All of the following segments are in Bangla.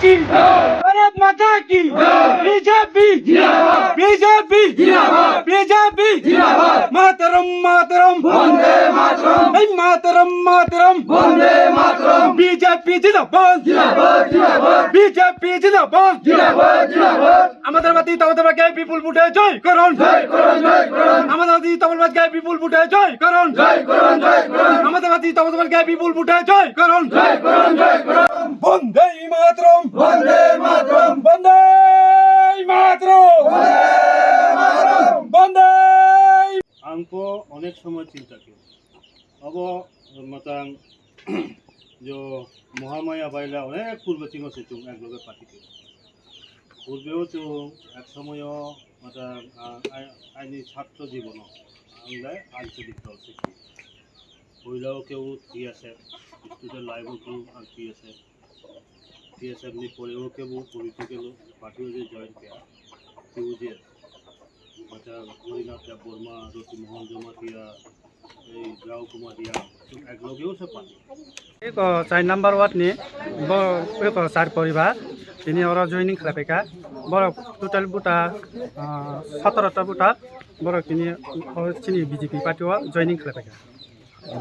की भारत माता की बीजेपी बीजेपी बीजेपी मातरम मातरम वंदे मातरम मातरम मातरम वंदे मातरम बीजेपी जिंदाबाद बीजेपी जिंदाबाद আমাদের বাতি তবলবাজকে বিপুল ভোটে জয় করুন আমাদের বাতি তবলবাজকে বিপুল ভোটে জয় করুন আমাদের বাতি তবলবাজকে বিপুল ভোটে জয় করুন বন্দে মাতরম বন্দে মাতরম বন্দে মাতরম বন্দে हमको अनेक समय चिंता किया अब मतंग जो महामाया बाइला अनेक पूर्व चिन्ह से चुम एक लोग पार्टी के पूर्वेও তো এক সময় আইনি ছাত্র জীবন আমরা আঞ্চলিক দল থেকে ওইলাও কেউ কি আছে স্টুডেন্ট লাইভও কেউ আর কি আছে টিএসএমনি পরেও কেউ পলিটিক্যাল পার্টিও যে জয়েন কিয়া কেউ যে হরিনাথ বর্মা রতি মোহন জমাতিয়া এই রাও কুমারিয়া এক লগেও সব পার্টি एक 4 नंबर वार्ड ने एक 4 परिवार তিনি ওরা জয়েনিং খালাপেকা বড় টোটাল বুটা 17টা বুটা বড় তিনি বিজেপি পার্টিও জয়েনিং খালাপেকা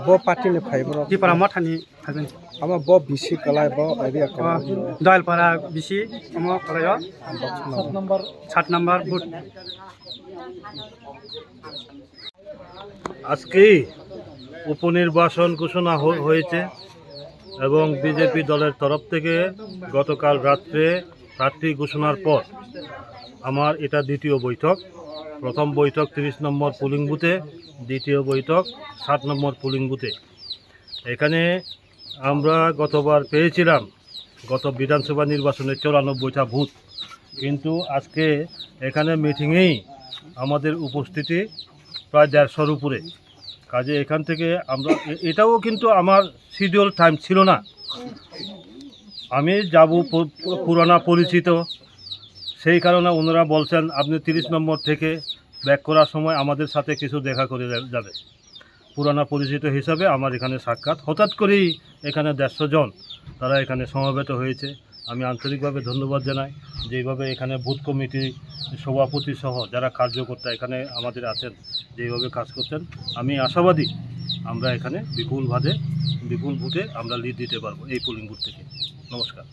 ब पार्टी ने फाइबर दिपारा मठानि हागोन हम ब बिसि कलाय ब एरिया कलाय दयलपारा बिसि हम कलायो 7 नंबर बुट আজকে উপনির্বাচন ঘোষণা হয়েছে এবং বিজেপি দলের তরফ থেকে গতকাল রাত্রে প্রার্থী ঘোষণার পর আমার এটা দ্বিতীয় বৈঠক। প্রথম বৈঠক 30 নম্বর পোলিং বুথে, দ্বিতীয় বৈঠক 7 নম্বর পোলিং বুথে। এখানে আমরা গতবার পেয়েছিলাম গত বিধানসভা নির্বাচনে 94টা বুথ, কিন্তু আজকে এখানে মিটিংয়েই আমাদের উপস্থিতি প্রায় 150-র উপরে। কাজে এখান থেকে আমরা এটাও কিন্তু আমার শিডিউল টাইম ছিল না, আমি যাব পুরানা পরিচিত, সেই কারণে ওনারা বলছেন আপনি 30 নম্বর থেকে ব্যাক করার সময় আমাদের সাথে কিছু দেখা করে যাবে। পুরানা পরিচিত হিসাবে আমার এখানে সাক্ষাৎ, হঠাৎ করেই এখানে 150 জন তারা এখানে সমবেত হয়েছে। আমি আন্তরিকভাবে ধন্যবাদ জানাই যেইভাবে এখানে বুথ কমিটি সভাপতি সহ যারা কার্যকর্তা এখানে আমাদের আছেন যেইভাবে কাজ করছেন। আমি আশাবাদী আমরা এখানে বিপুল ভোটে আমরা লিড দিতে পারবো এই পোলিং বুথ থেকে। নমস্কার।